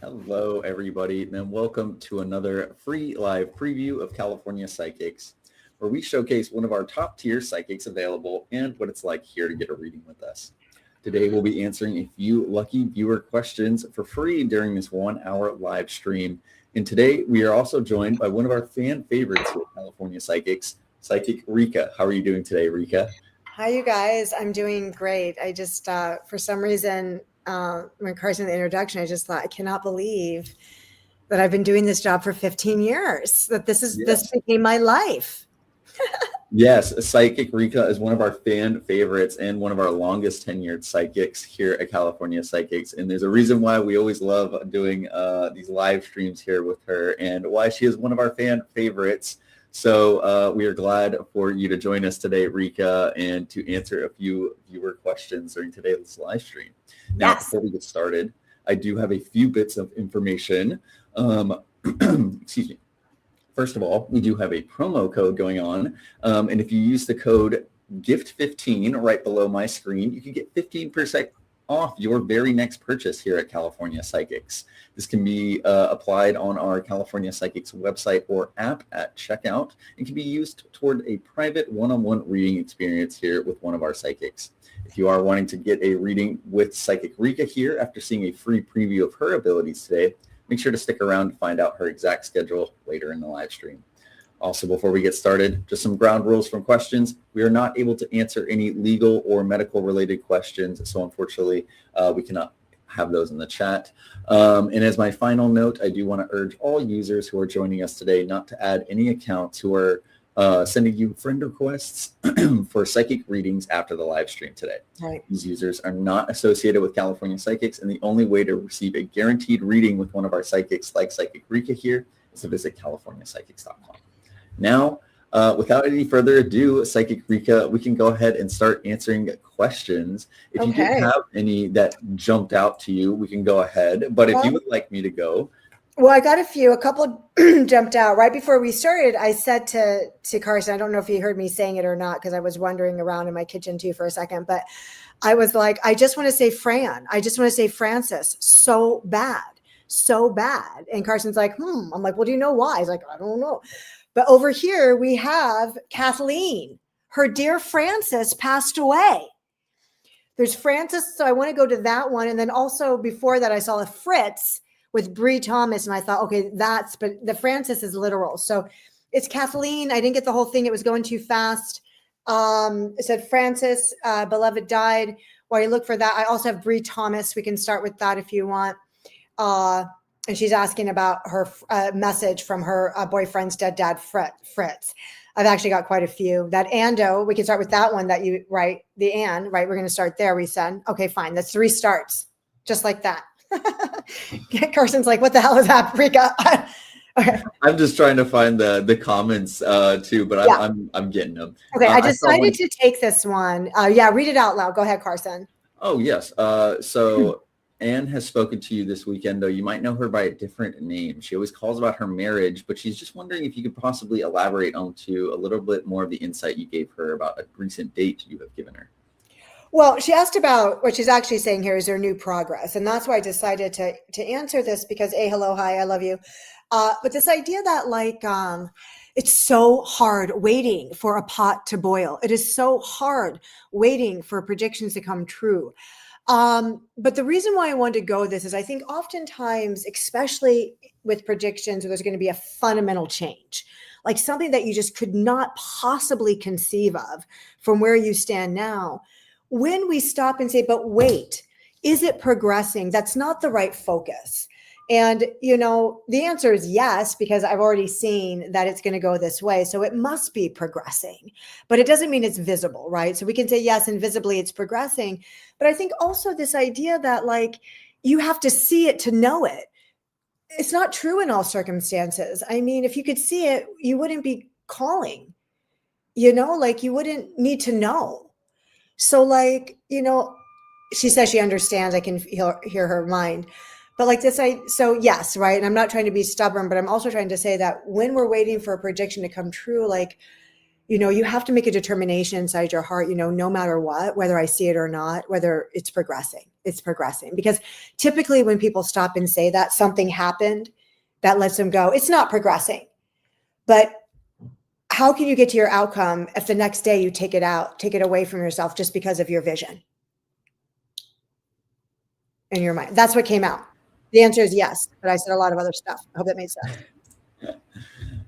Hello, everybody, and welcome to another free live preview of California Psychics, where we showcase one of our top-tier psychics available and what it's like here to get a reading with us. Today, we'll be answering a few lucky viewer questions for free during this 1-hour live stream. And today, we are also joined by one of our fan favorites here at California Psychics, Psychic Rika. How are you doing today, Rika? Hi, you guys. I'm doing great. I just, for some reason, when Carson, the introduction, I just thought, I cannot believe that I've been doing this job for 15 years, that this became my life. Yes, Psychic Rika is one of our fan favorites and one of our longest tenured psychics here at California Psychics. And there's a reason why we always love doing these live streams here with her and why she is one of our fan favorites. So we are glad for you to join us today, Rika, and to answer a few viewer questions during today's live stream. Now, Before we get started, I do have a few bits of information. Excuse me. First of all, we do have a promo code going on. And if you use the code GIFT15 right below my screen, you can get 15% off your very next purchase here at California Psychics. This can be applied on our California Psychics website or app at checkout and can be used toward a private one-on-one reading experience here with one of our psychics. If you are wanting to get a reading with Psychic Rika here after seeing a free preview of her abilities today, make sure to stick around to find out her exact schedule later in the live stream. Also, before we get started, just some ground rules from questions. We are not able to answer any legal or medical related questions, so unfortunately, we cannot have those in the chat. And as my final note, I do want to urge all users who are joining us today not to add any accounts who are sending you friend requests for psychic readings after the live stream today. Right. These users are not associated with California Psychics, and the only way to receive a guaranteed reading with one of our psychics like Psychic Rika here is to visit CaliforniaPsychics.com. Now, without any further ado, Psychic Rika, we can go ahead and start answering questions. If you did have any that jumped out to you, we can go ahead. But if you would like me to go. Well, I got a couple jumped out. Right before we started, I said to Carson, I don't know if he heard me saying it or not, because I was wandering around in my kitchen too for a second, but I was like, I just want to say Fran. I just want to say Francis. So bad. So bad. And Carson's like, I'm like, well, do you know why? He's like, I don't know. But over here we have Kathleen. Her dear Francis passed away. There's Francis. So I want to go to that one. And then also before that, I saw a Fritz with Bree Thomas. And I thought, okay, but the Francis is literal. So it's Kathleen. I didn't get the whole thing. It was going too fast. It said Francis, beloved died. While you look for that, I also have Bree Thomas. We can start with that if you want. And she's asking about her message from her boyfriend's dead dad, Fritz. I've actually got quite a few. That Ando, we can start with that one that you, right? The Ann, right? We're going to start there, we said. Okay, fine. That's 3 starts, just like that. Carson's like, what the hell is that, Rika? Okay. I'm just trying to find the comments too, but I'm getting them. Okay, I decided to take this one. Read it out loud. Go ahead, Carson. Oh, yes. So Anne has spoken to you this weekend, though you might know her by a different name. She always calls about her marriage, but she's just wondering if you could possibly elaborate onto a little bit more of the insight you gave her about a recent date you have given her. Well, she asked about what she's actually saying here is her new progress. And that's why I decided to answer this because, hello, hi, I love you. But this idea that it's so hard waiting for a pot to boil. It is so hard waiting for predictions to come true. But the reason why I wanted to go this is I think oftentimes, especially with predictions, there's going to be a fundamental change, like something that you just could not possibly conceive of from where you stand now. When we stop and say, but wait, is it progressing? That's not the right focus. And, the answer is yes, because I've already seen that it's going to go this way. So it must be progressing, but it doesn't mean it's visible, right? So we can say, yes, invisibly it's progressing. But I think also this idea that you have to see it to know it. It's not true in all circumstances. I mean, if you could see it, you wouldn't be calling, you wouldn't need to know. So she says she understands. I can hear her mind. But so yes, right. And I'm not trying to be stubborn, but I'm also trying to say that when we're waiting for a prediction to come true, you have to make a determination inside your heart, no matter what, whether I see it or not, whether it's progressing. Because typically when people stop and say that something happened that lets them go, it's not progressing. But how can you get to your outcome if the next day you take it away from yourself just because of your vision in your mind? That's what came out. The answer is yes, but I said a lot of other stuff. I hope that made sense.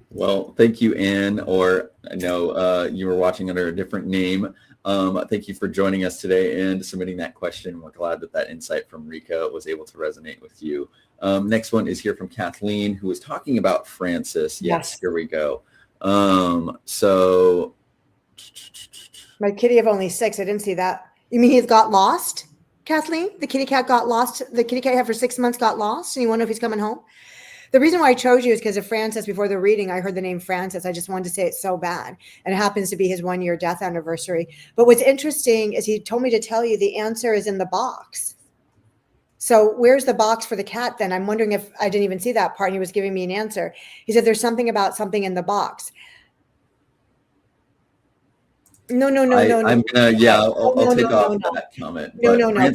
Well, thank you, Anne, or I know you were watching under a different name. Thank you for joining us today and submitting that question. We're glad that insight from Rika was able to resonate with you. Next one is here from Kathleen, who was talking about Francis. Yes. Here we go. So my kitty of only 6. I didn't see that. You mean he's got lost? Kathleen, the kitty cat got lost. The kitty cat you had for 6 months got lost, and you want to know if he's coming home? The reason why I chose you is because of Francis. Before the reading, I heard the name Francis. I just wanted to say it so bad. And it happens to be his 1-year death anniversary. But what's interesting is he told me to tell you the answer is in the box. So where's the box for the cat then? I'm wondering if I didn't even see that part and he was giving me an answer. He said there's something about something in the box. No. I'm gonna, I'll take off that comment. No. Anyway, I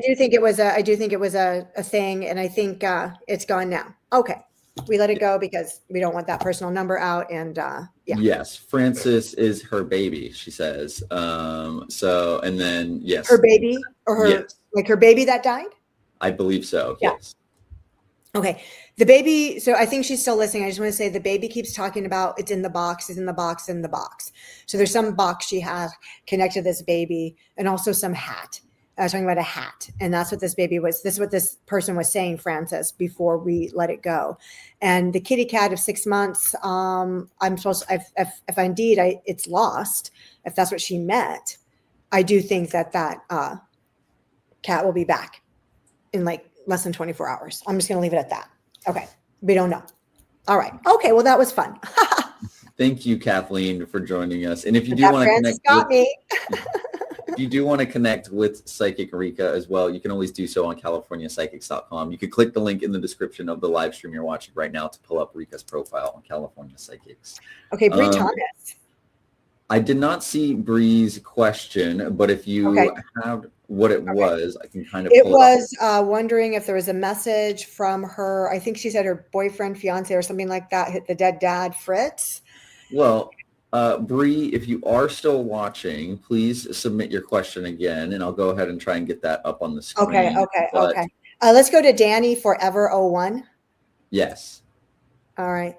do think it was a thing, and I think it's gone now. Okay, we let it go because we don't want that personal number out. And Yes, Francis is her baby. She says. So, and then yes, her baby or her her baby that died. I believe so. Yeah. Yes. Okay. The baby, so I think she's still listening. I just want to say the baby keeps talking about it's in the box, it's in the box, in the box. So there's some box she has connected to this baby and also some hat. I was talking about a hat. And that's what this baby was. This is what this person was saying, Francis, before we let it go. And the kitty cat of 6 months, I'm supposed to, if indeed it's lost, if that's what she meant, I do think that cat will be back in like less than 24 hours. I'm just going to leave it at that. Okay. We don't know. All right. Okay. Well, that was fun. Thank you, Kathleen, for joining us. And if you do want to connect if you do want to connect with Psychic Rika as well, you can always do so on CaliforniaPsychics.com. You could click the link in the description of the live stream you're watching right now to pull up Rika's profile on California Psychics. Okay, Bree Thomas. I did not see Bree's question, but if you have what it was, I can kind of pull it up. Wondering if there was a message from her. I think she said her boyfriend, fiance, or something like that hit the dead dad, Fritz. Well, Bree, if you are still watching, please submit your question again, and I'll go ahead and try and get that up on the screen. Okay. Let's go to Danny Forever01. Yes. All right.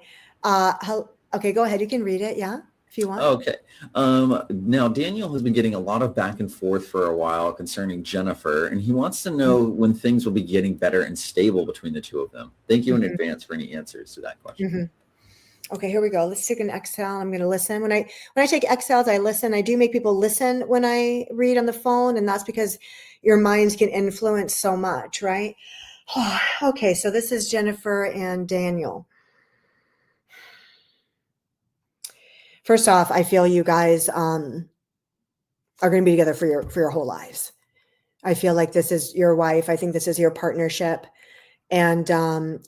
Okay, go ahead. You can read it. Yeah, if you want. Okay. Now, Daniel has been getting a lot of back and forth for a while concerning Jennifer, and he wants to know when things will be getting better and stable between the two of them. Thank you in advance for any answers to that question. Okay, here we go. Let's take an exhale. I'm going to listen. When I take exhales, I listen. I do make people listen when I read on the phone, and that's because your minds can influence so much, right? Okay, so this is Jennifer and Daniel. First off, I feel you guys are going to be together for your whole lives. I feel like this is your wife. I think this is your partnership. And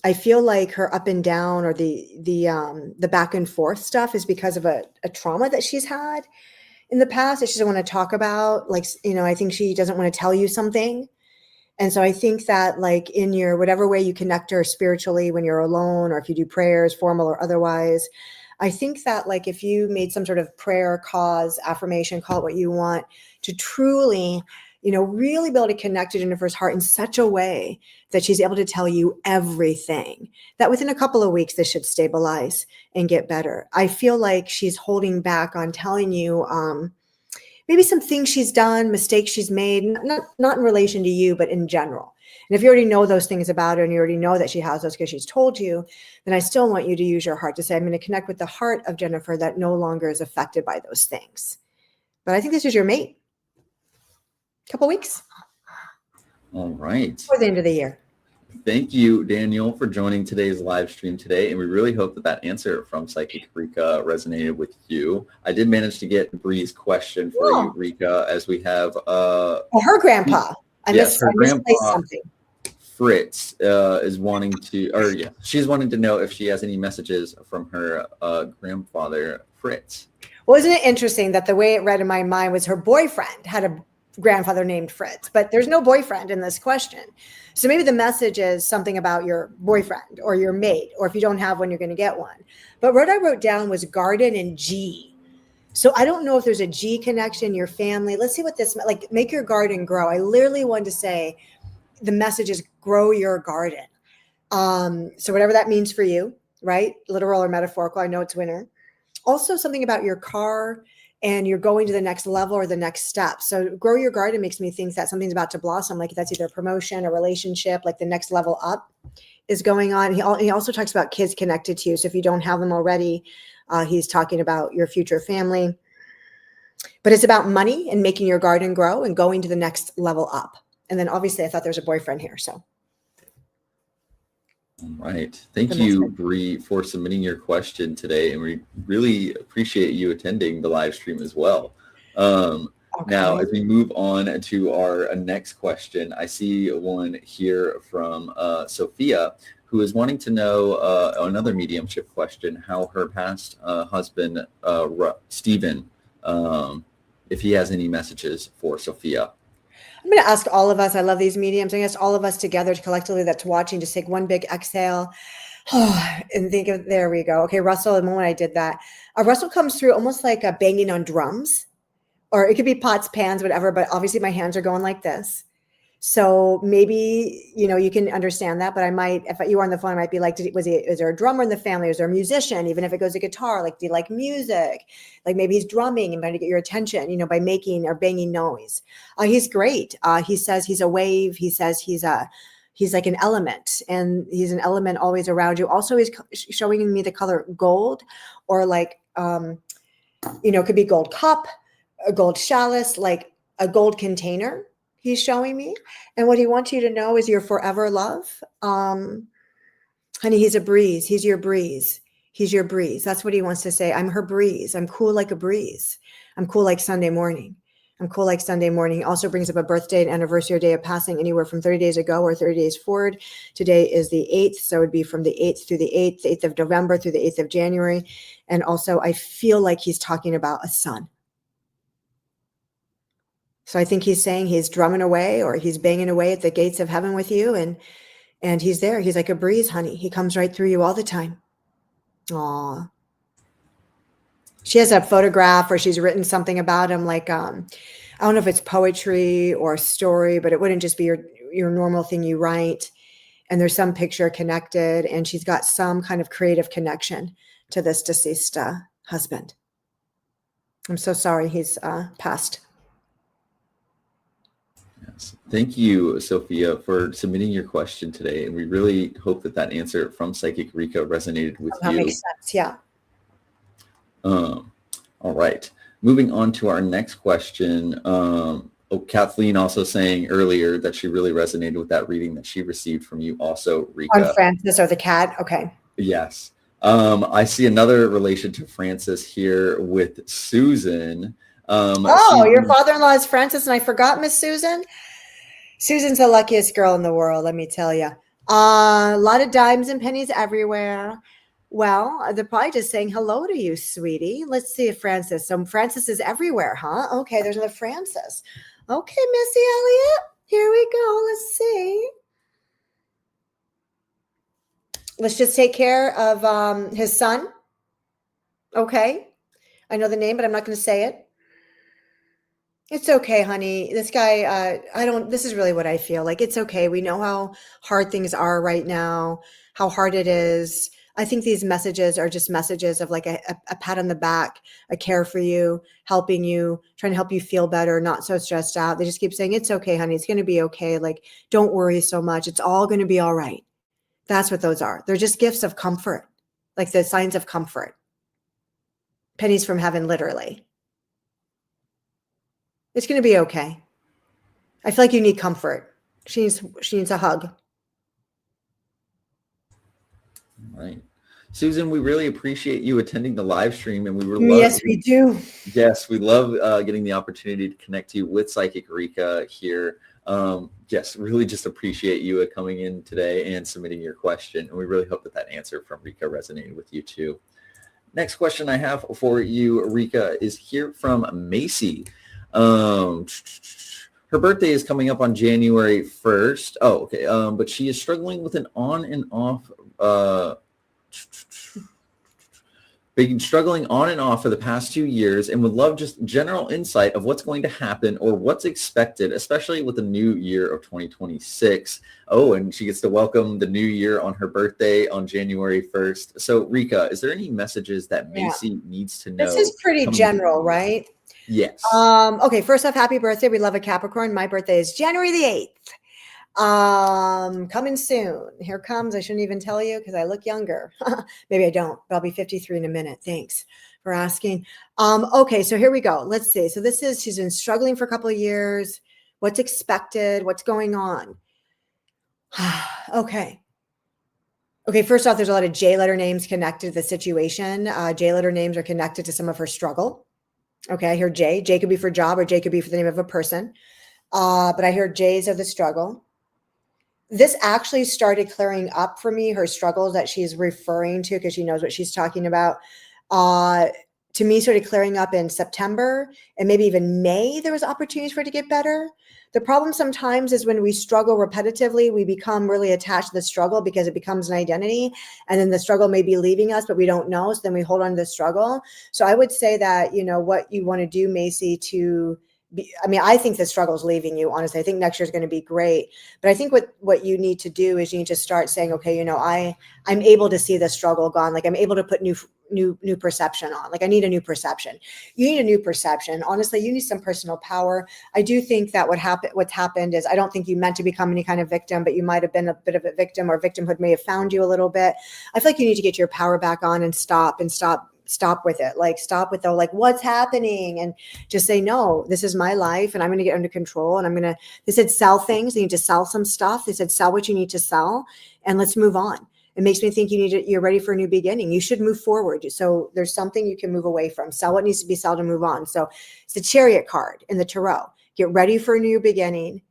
I feel like her up and down or the back and forth stuff is because of a trauma that she's had in the past that she doesn't want to talk about. Like, I think she doesn't want to tell you something. And so I think that like in your whatever way you connect her spiritually when you're alone, or if you do prayers, formal or otherwise, I think that like if you made some sort of prayer, cause, affirmation, call it what you want, to truly really be able to connect to Jennifer's heart in such a way that she's able to tell you everything, that within a couple of weeks, this should stabilize and get better. I feel like she's holding back on telling you maybe some things she's done, mistakes she's made, not in relation to you, but in general. And if you already know those things about her and you already know that she has those because she's told you, then I still want you to use your heart to say, I'm going to connect with the heart of Jennifer that no longer is affected by those things. But I think this is your mate. Couple weeks. All right. For the end of the year. Thank you, Daniel, for joining today's live stream today. And we really hope that answer from Psychic Rika resonated with you. I did manage to get Bree's question for you, Rika, as we have her grandpa. I missed something. Fritz is wanting to, she's wanting to know if she has any messages from her grandfather, Fritz. Well, isn't it interesting that the way it read in my mind was her boyfriend had a grandfather named Fritz, but there's no boyfriend in this question. So maybe the message is something about your boyfriend or your mate, or if you don't have one, you're going to get one. But what I wrote down was garden and G. So I don't know if there's a G connection, your family. Let's see what this, like make your garden grow. I literally wanted to say the message is grow your garden. So whatever that means for you, right? Literal or metaphorical. I know it's winter. Also something about your car and you're going to the next level or the next step. So grow your garden makes me think that something's about to blossom, like that's either a promotion, a relationship, like the next level up is going on. He also talks about kids connected to you. So if you don't have them already, he's talking about your future family. But it's about money and making your garden grow and going to the next level up. And then obviously I thought there's a boyfriend here, so. All right. Thank you, Bree, for submitting your question today. And we really appreciate you attending the live stream as well. Now, as we move on to our next question, I see one here from Sophia, who is wanting to know another mediumship question, how her past husband, Stephen, if he has any messages for Sophia. I'm going to ask all of us. I love these mediums. I'm going to ask all of us together collectively that's watching, just take one big exhale and think of, there we go. Okay, Russell, the moment I did that, Russell comes through almost like a banging on drums, or it could be pots, pans, whatever, but obviously my hands are going like this. So maybe, you can understand that, but I might, if you were on the phone, I might be like, is there a drummer in the family? Is there a musician? Even if it goes to guitar, like, do you like music? Like maybe he's drumming and trying to get your attention, by making or banging noise. He's great. He says he's a wave. He says he's like an element, and he's an element always around you. Also, he's showing me the color gold, or like, it could be gold cup, a gold chalice, like a gold container. He's showing me. And what he wants you to know is your forever love. Honey, he's a breeze. He's your breeze. He's your breeze. That's what he wants to say. I'm her breeze. I'm cool like a breeze. I'm cool like Sunday morning. I'm cool like Sunday morning. He also brings up a birthday, an anniversary, or day of passing, anywhere from 30 days ago or 30 days forward. Today is the 8th. So it'd be from the 8th through the 8th of November through the 8th of January. And also I feel like he's talking about a son. So I think he's saying he's drumming away, or he's banging away at the gates of heaven with you. And he's there. He's like a breeze, honey. He comes right through you all the time. Aw. She has a photograph where she's written something about him. Like, I don't know if it's poetry or story, but it wouldn't just be your normal thing you write. And there's some picture connected, and she's got some kind of creative connection to this deceased husband. I'm so sorry he's passed. Yes. Thank you, Sophia, for submitting your question today. And we really hope that answer from Psychic Rika resonated with you. That makes sense. Yeah. All right. Moving on to our next question. Kathleen also saying earlier that she really resonated with that reading that she received from you also, Rika. On Francis or the cat? Okay. Yes. I see another relation to Francis here with Susan. Your father-in-law is Francis, and I forgot Miss Susan. Susan's the luckiest girl in the world, let me tell you. A lot of dimes and pennies everywhere. Well, they're probably just saying hello to you, sweetie. Let's see if Francis. So Francis is everywhere, huh? Okay, there's another Francis. Okay, Missy Elliott, here we go. Let's see. Let's just take care of his son. Okay. I know the name, but I'm not going to say it. It's okay, honey. This guy, this is really what I feel like. It's okay. We know how hard things are right now, how hard it is. I think these messages are just messages of like a pat on the back, a care for you, helping you, trying to help you feel better, not so stressed out. They just keep saying, it's okay, honey. It's going to be okay. Like, don't worry so much. It's all going to be all right. That's what those are. They're just gifts of comfort, like the signs of comfort. Pennies from heaven, literally. It's going to be okay. I feel like you need comfort. She needs a hug. All right. Susan, we really appreciate you attending the live stream, and Yes, we do. Yes, we love getting the opportunity to connect you with Psychic Rika here. Yes, really just appreciate you coming in today and submitting your question, and we really hope that answer from Rika resonated with you too. Next question I have for you, Rika, is here from Macy. Her birthday is coming up on January 1st. Oh, okay. But she is struggling with an on and off, been struggling on and off for the past 2 years, and would love just general insight of what's going to happen or what's expected, especially with the new year of 2026. Oh, and she gets to welcome the new year on her birthday on January 1st. So Rika, is there any messages that Macy needs to know? This is pretty general, right? Yes. Okay, first off, happy birthday. We love a Capricorn. My birthday is January the 8th. Coming soon. Here comes. I shouldn't even tell you because I look younger. Maybe I don't, but I'll be 53 in a minute. Thanks for asking. Okay, so here we go. Let's see. So she's been struggling for a couple of years. What's expected? What's going on? Okay. Okay, first off, there's a lot of J letter names connected to the situation. J letter names are connected to some of her struggle. Okay, I hear J. J could be for job, or J could be for the name of a person. But I hear J's of the struggle. This actually started clearing up for me, her struggles that she's referring to, because she knows what she's talking about. To me, started clearing up in September, and maybe even May, there was opportunities for it to get better. The problem sometimes is when we struggle repetitively, we become really attached to the struggle because it becomes an identity, and then the struggle may be leaving us, but we don't know. So then we hold on to the struggle. So I would say that, what you want to do, Macy, to I mean, I think the struggle is leaving you, honestly. I think next year is going to be great. But I think what you need to do is you need to start saying, okay, I'm able to see the struggle gone. Like, I'm able to put new perception on. Like, I need a new perception. You need a new perception. Honestly, you need some personal power. I do think that what's happened is, I don't think you meant to become any kind of victim, but you might have been a bit of a victim, or victimhood may have found you a little bit. I feel like you need to get your power back on and stop with it. Like, stop with the, like, what's happening, and just say, no, this is my life and I'm going to get under control. And they said, sell things. They need to sell some stuff. They said, sell what you need to sell and let's move on. It makes me think you're ready for a new beginning. You should move forward. So there's something you can move away from. Sell what needs to be sold and move on. So it's the Chariot card in the Tarot. Get ready for a new beginning,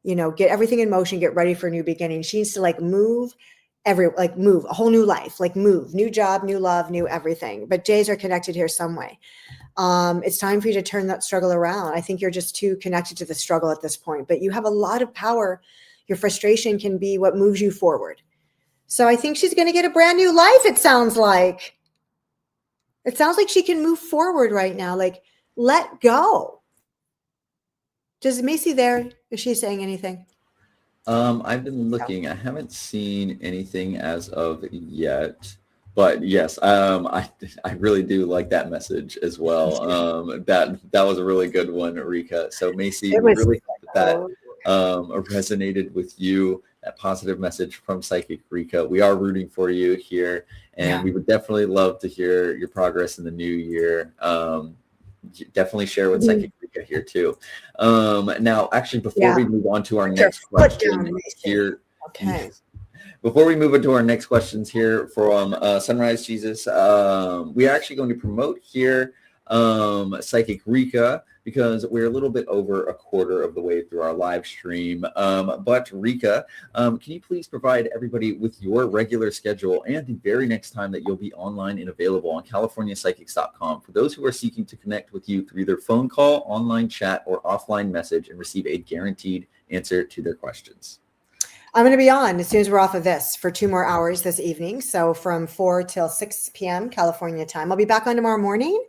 get everything in motion, get ready for a new beginning. She needs to move move a whole new life, move, new job, new love, new everything. But J's are connected here some way. It's time for you to turn that struggle around. I think you're just too connected to the struggle at this point, but you have a lot of power. Your frustration can be what moves you forward. So I think she's going to get a brand new life. It sounds like she can move forward right now. Like, let go. Is Macy there? Is she saying anything? I've been looking. I haven't seen anything as of yet, but yes, I really do like that message as well. That was a really good one, Rika. So Macy, we really hope that resonated with you. That positive message from Psychic Rika. We are rooting for you here, and we would definitely love to hear your progress in the new year. Definitely share with Psychic Rika here too. Now, actually, before we move on to our next question here, before we move into our next questions here from Sunrise Jesus, we are actually going to promote here Psychic Rika, because we're a little bit over a quarter of the way through our live stream. But Rika, can you please provide everybody with your regular schedule and the very next time that you'll be online and available on CaliforniaPsychics.com for those who are seeking to connect with you through either phone call, online chat, or offline message and receive a guaranteed answer to their questions? I'm going to be on as soon as we're off of this for 2 more hours this evening. So from 4 till 6 p.m. California time. I'll be back on tomorrow morning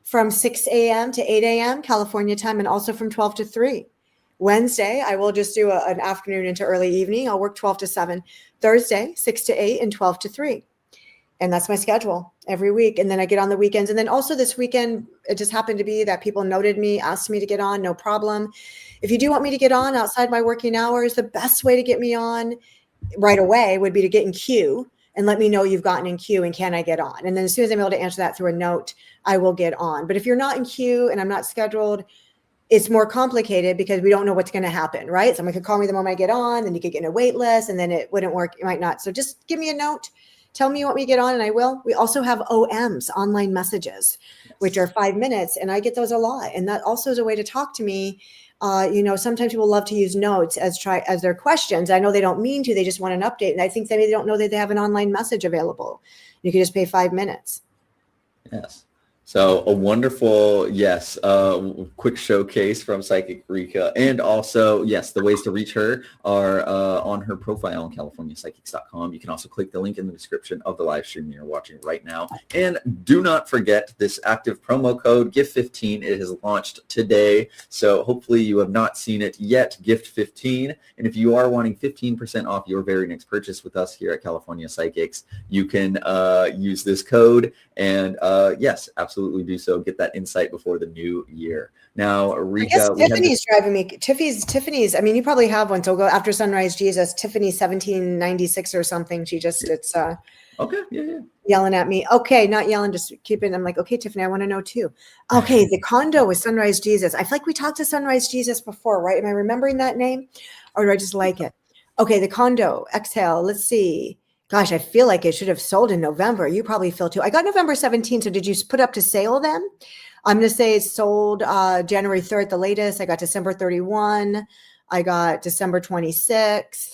from 6 a.m. to 8 a.m. California time, and also from 12 to 3. Wednesday, I will just do an afternoon into early evening. I'll work 12 to 7. Thursday, 6 to 8 and 12 to 3. And that's my schedule every week. And then I get on the weekends. And then also this weekend, it just happened to be that people noted me, asked me to get on, no problem. If you do want me to get on outside my working hours, the best way to get me on right away would be to get in queue and let me know you've gotten in queue and can I get on? And then as soon as I'm able to answer that through a note, I will get on. But if you're not in queue and I'm not scheduled, it's more complicated because we don't know what's going to happen, right? Someone could call me the moment I get on, then you could get in a wait list, and then it wouldn't work. It might not. So just give me a note. Tell me you want me to get on, and I will. We also have OMs, online messages, which are 5 minutes, and I get those a lot. And that also is a way to talk to me. Sometimes people love to use notes as their questions. I know they don't mean to, they just want an update. And I think maybe they don't know that they have an online message available. You can just pay 5 minutes. Yes. So a wonderful, quick showcase from Psychic Rika. And also, yes, the ways to reach her are on her profile on CaliforniaPsychics.com. You can also click the link in the description of the live stream you're watching right now. And do not forget this active promo code, GIFT15. It has launched today. So hopefully you have not seen it yet, GIFT15. And if you are wanting 15% off your very next purchase with us here at California Psychics, you can use this code. And yes, absolutely do so. Get that insight before the new year. Now, Rika, Tiffany's driving me. Tiffany's. I mean, you probably have one. So go after Sunrise Jesus. Tiffany 1796 or something. It's okay. Yeah. Yelling at me. Okay, not yelling, just keeping. I'm like, okay, Tiffany, I want to know too. Okay, the condo with Sunrise Jesus. I feel like we talked to Sunrise Jesus before, right? Am I remembering that name, or do I just like it? Okay, the condo. Exhale. Let's see. Gosh, I feel like it should have sold in November. You probably feel too. I got November 17th. So did you put up to sale then? I'm going to say it's sold January 3rd, the latest. I got December 31. I got December 26th.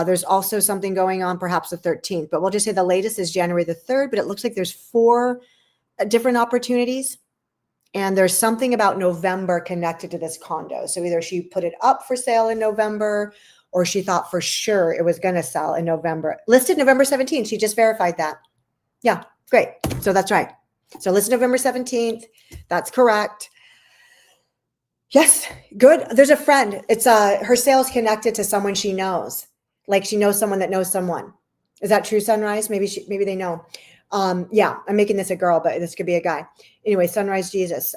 There's also something going on, perhaps the 13th, but we'll just say the latest is January the 3rd, but it looks like there's 4 different opportunities. And there's something about November connected to this condo. So either she put it up for sale in November, or she thought for sure it was going to sell in November. Listed November 17th. She just verified that. Yeah, great. So that's right. So listed November 17th. That's correct. Yes, good. There's a friend. It's her sales connected to someone she knows. Like she knows someone that knows someone. Is that true, Sunrise? Maybe they know. Yeah, I'm making this a girl, but this could be a guy. Anyway, Sunrise Jesus.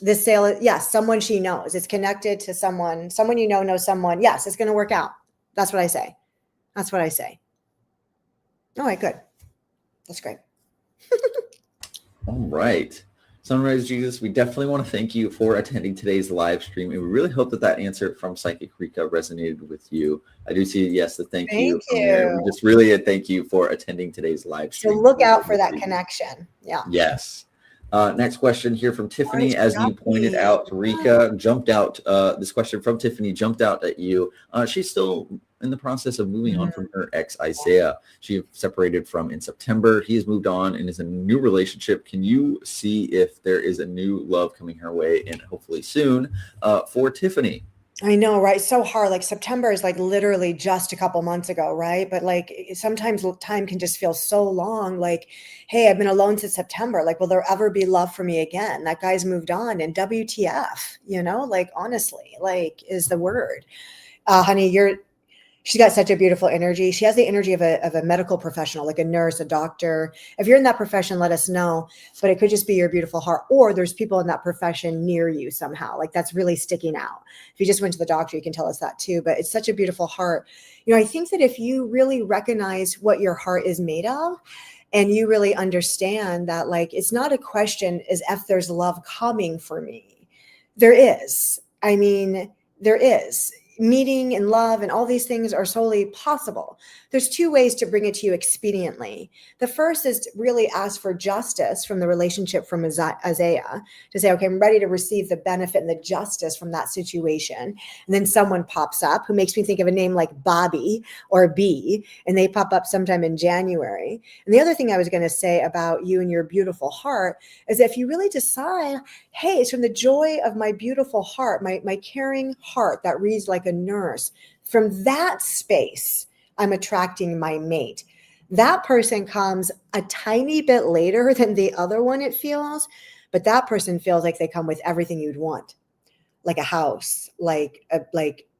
This sale, yes, someone she knows. It's connected to someone you know knows someone. Yes, it's going to work out. That's what I say. That's what I say. All right, good. That's great. All right. Sunrise Jesus, we definitely want to thank you for attending today's live stream. And we really hope that that answer from Psychic Rika resonated with you. I do see, yes, the thank you from there. We just really thank you for attending today's live stream. So look out for that connection. Yeah. Yes. Next question here from Tiffany. As you pointed out, Rika jumped out. This question from Tiffany jumped out at you. She's still in the process of moving on from her ex, Isaiah. She separated from in September. He has moved on and is in a new relationship. Can you see if there is a new love coming her way and hopefully soon for Tiffany? I know, right? So hard. Like September is like literally just a couple months ago, right? But like sometimes time can just feel so long. Like, hey, I've been alone since September. Like, will there ever be love for me again? That guy's moved on, and WTF, like honestly, like is the word. Honey, she's got such a beautiful energy. She has the energy of a medical professional, like a nurse, a doctor. If you're in that profession, let us know. But it could just be your beautiful heart, or there's people in that profession near you somehow. Like that's really sticking out. If you just went to the doctor, you can tell us that too. But it's such a beautiful heart. I think that if you really recognize what your heart is made of, and you really understand that, like, it's not a question as if there's love coming for me. There is. I mean, there is. Meeting and love and all these things are solely possible. There's two ways to bring it to you expediently. The first is to really ask for justice from the relationship from Isaiah, to say, okay, I'm ready to receive the benefit and the justice from that situation. And then someone pops up who makes me think of a name like Bobby or B, and they pop up sometime in January. And the other thing I was going to say about you and your beautiful heart is if you really decide, hey, it's from the joy of my beautiful heart, my caring heart that reads like a nurse, from that space, I'm attracting my mate. That person comes a tiny bit later than the other one, it feels, but that person feels like they come with everything you'd want, like a house, like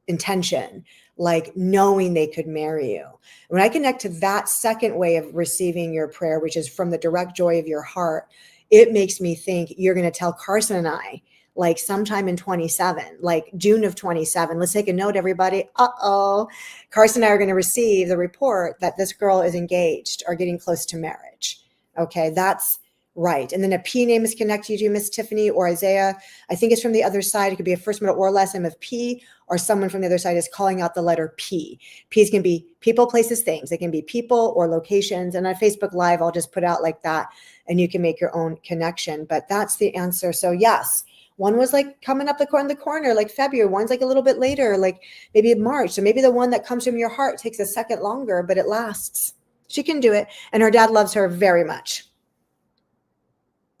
intention, like knowing they could marry you. When I connect to that second way of receiving your prayer, which is from the direct joy of your heart, it makes me think you're going to tell Carson and I, like sometime in 27, like June of 27. Let's take a note, everybody. Carson and I are going to receive the report that this girl is engaged or getting close to marriage. Okay, that's right. And then a P name is connected to you, Miss Tiffany or Isaiah. I think it's from the other side. It could be a first, middle, or last name of P, or someone from the other side is calling out the letter P. P's can be people, places, things. They can be people or locations. And on Facebook Live, I'll just put out like that, and you can make your own connection. But that's the answer. So yes. One was like coming up the corner, like February. One's like a little bit later, like maybe March. So maybe the one that comes from your heart takes a second longer, but it lasts. She can do it. And her dad loves her very much.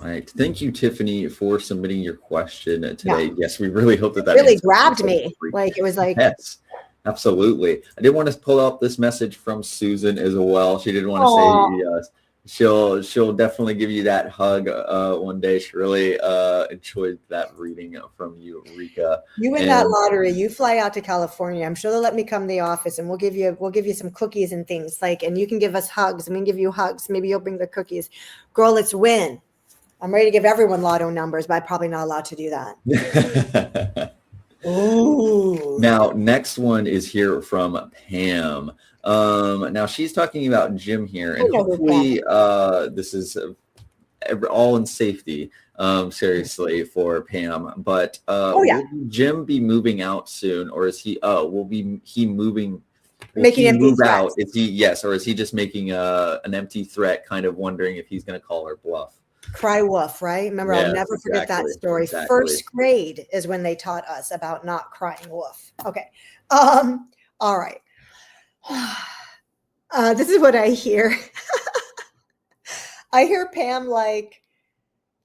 All right. Thank you, Tiffany, for submitting your question today. Yeah. Yes, we really hope that really grabbed me. Like it was like. Yes, absolutely. I did want to pull out this message from Susan as well. She did want to say she'll definitely give you that hug one day. She really enjoyed that reading from you, Rika. You win that lottery. You fly out to California. I'm sure they'll let me come to the office, and we'll give you some cookies and things, and you can give us hugs, and we can give you hugs. Maybe you'll bring the cookies. Girl, let's win. I'm ready to give everyone lotto numbers, but I'm probably not allowed to do that. Ooh. Now, next one is here from Pam. Now she's talking about Jim here, and hopefully this is all in safety, seriously, for Pam. But will Jim be moving out soon, or is he moving? Making him move out? Is he or is he just making an empty threat, kind of wondering if he's going to call her bluff? Cry wolf, right? Remember, I'll never forget that story. Exactly. First grade is when they taught us about not crying wolf. Okay. All right. This is what I hear. I hear Pam like,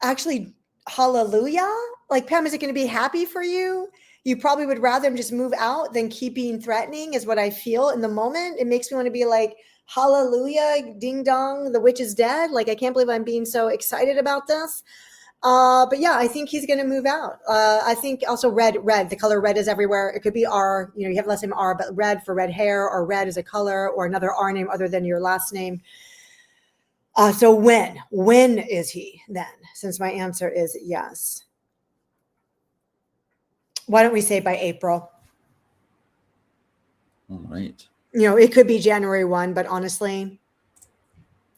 actually, hallelujah. Like, Pam, is it going to be happy for you? You probably would rather him just move out than keep being threatening, is what I feel in the moment. It makes me want to be like, hallelujah, ding dong, the witch is dead. Like, I can't believe I'm being so excited about this. But yeah, I think he's going to move out. I think also red, the color red is everywhere. It could be R, you have last name R, but red for red hair, or red is a color, or another R name other than your last name. So when is he then? Since my answer is yes. Why don't we say by April? All right. It could be January 1, but honestly,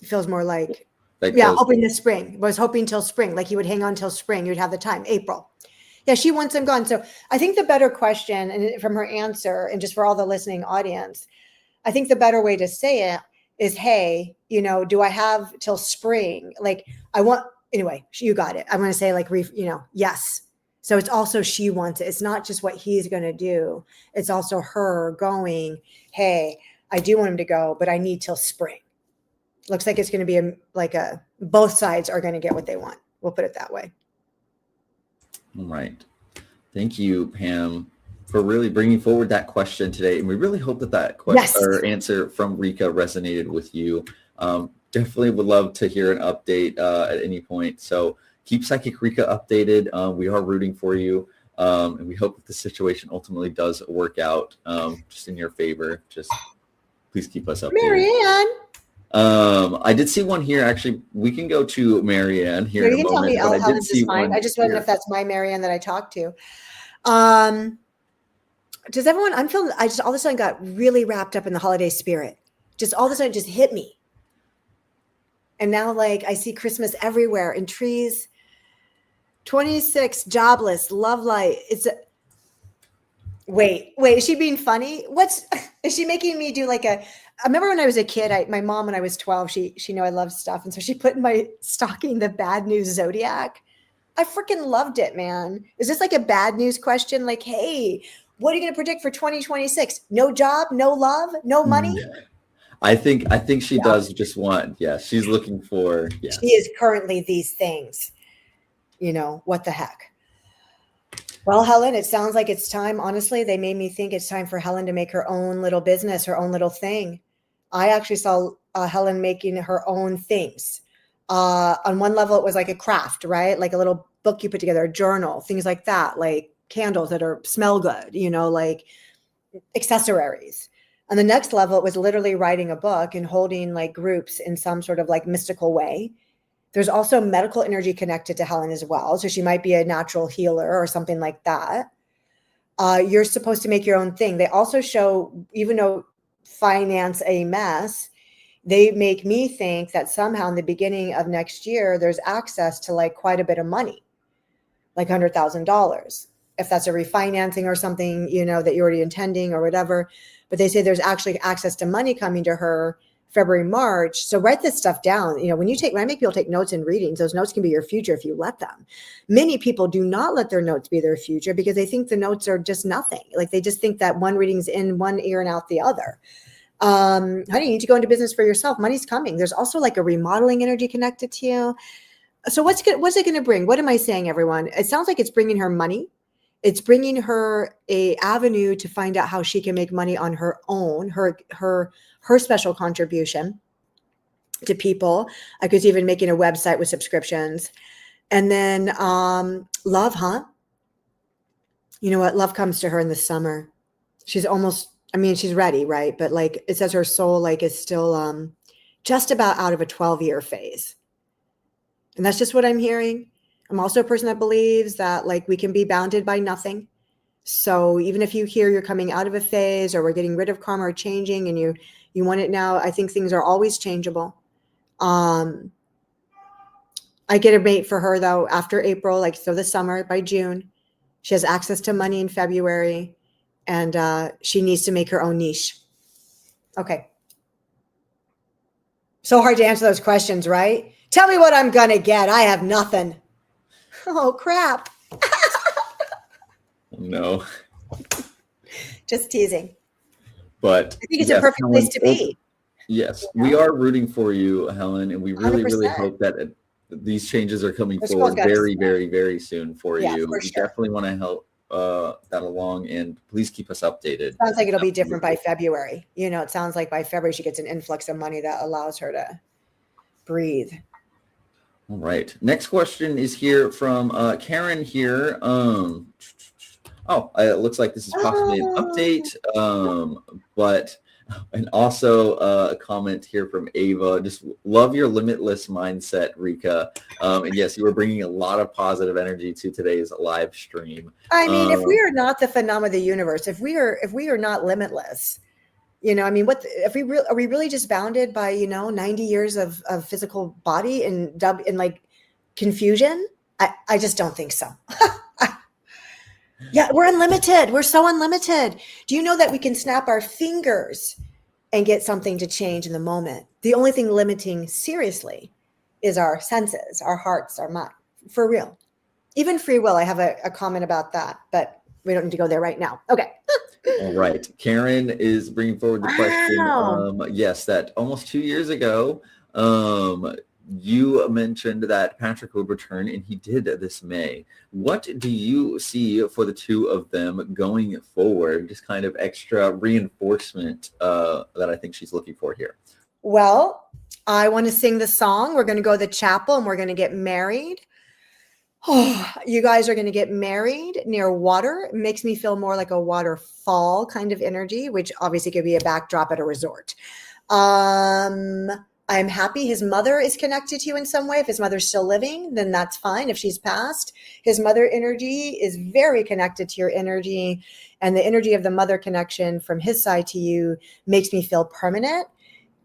it feels more like, hoping this spring. Was hoping till spring, like you would hang on till spring. You'd have the time, April. Yeah, she wants him gone. So I think the better question, and from her answer, and just for all the listening audience, I think the better way to say it is, hey, do I have till spring? Like anyway, you got it. I want to say like, yes. So it's also, she wants it. It's not just what he's going to do. It's also her going, hey, I do want him to go, but I need till spring. Looks like it's going to be both sides are going to get what they want. We'll put it that way. All right. Thank you, Pam, for really bringing forward that question today. And we really hope that question or answer from Rika resonated with you. Definitely would love to hear an update at any point. So keep Psychic Rika updated. We are rooting for you. And we hope that the situation ultimately does work out just in your favor. Just please keep us updated. Marianne. I did see one here. Actually, we can go to Marianne here in a moment. Tell me, but I did see one. I just wonder if that's my Marianne that I talked to. Does everyone? I just all of a sudden got really wrapped up in the holiday spirit. Just all of a sudden, it just hit me. And now, I see Christmas everywhere and trees. 26, jobless, love light. Wait, is she being funny? Is she making me do I remember when I was a kid, my mom, when I was 12, she knew I loved stuff. And so she put in my stocking the bad news zodiac. I freaking loved it, man. Is this like a bad news question? Like, hey, what are you going to predict for 2026? No job, no love, no money? I think she does just want, she's looking for, She is currently these things. What the heck? Well, Helen, it sounds like it's time. Honestly, they made me think it's time for Helen to make her own little business, her own little thing. I actually saw Helen making her own things. On one level, it was like a craft, right? Like a little book you put together, a journal, things like that, like candles that smell good, like accessories. On the next level, it was literally writing a book and holding groups in some sort of mystical way. There's also medical energy connected to Helen as well. So she might be a natural healer or something like that. You're supposed to make your own thing. They also show, even though finance a mess, they make me think that somehow in the beginning of next year, there's access to quite a bit of money, like $100,000. If that's a refinancing or something, that you're already intending or whatever. But they say there's actually access to money coming to her February, March. So write this stuff down. When I make people take notes in readings, those notes can be your future if you let them. Many people do not let their notes be their future because they think the notes are just nothing. They just think that one reading's in one ear and out the other. Honey, you need to go into business for yourself. Money's coming. There's also a remodeling energy connected to you. So what's it going to bring? What am I saying, everyone? It sounds like it's bringing her money. It's bringing her a avenue to find out how she can make money on her own, her special contribution to people. I could even making a website with subscriptions. And then love, huh? You know what? Love comes to her in the summer. She's she's ready, right? But it says her soul is still just about out of a 12-year phase. And that's just what I'm hearing. I'm also a person that believes that we can be bounded by nothing. So even if you hear you're coming out of a phase or we're getting rid of karma or changing and you want it now, I think things are always changeable. I get a mate for her though after April, so the summer, by June. She has access to money in February and she needs to make her own niche. Okay. So hard to answer those questions, right? Tell me what I'm going to get. I have nothing. Oh, crap. No. Just teasing. But I think it's a perfect place to be. Yes, we are rooting for you, Helen, and we really, 100%. Really hope that these changes are coming forward very, very, very soon for you. For we definitely want to help that along, and please keep us updated. Sounds like it'll be different by February. It sounds like by February she gets an influx of money that allows her to breathe. All right. Next question is here from Karen here. It looks like this is possibly an update, but and also a comment here from Ava. Just love your limitless mindset, Rika. And yes, you were bringing a lot of positive energy to today's live stream. I mean, if we are not the phenomena of the universe, if we are not limitless, I mean, are we really just bounded by 90 years of physical body and like confusion? I just don't think so. Yeah, we're unlimited. We're so unlimited. Do you know that we can snap our fingers and get something to change in the moment? The only thing limiting seriously is our senses, our hearts, our mind, for real. Even free will. I have a comment about that, but we don't need to go there right now. Okay. All right. Karen is bringing forward the question. Yes, that almost 2 years ago, you mentioned that Patrick would return, and he did this May. What do you see for the two of them going forward? Just kind of extra reinforcement that I think she's looking for here. Well, I want to sing the song. We're going to go to the chapel, and we're going to get married. Oh, you guys are going to get married near water. It makes me feel more like a waterfall kind of energy, which obviously could be a backdrop at a resort. I'm happy his mother is connected to you in some way. If his mother's still living, then that's fine. If she's passed, his mother energy is very connected to your energy. And the energy of the mother connection from his side to you makes me feel permanent.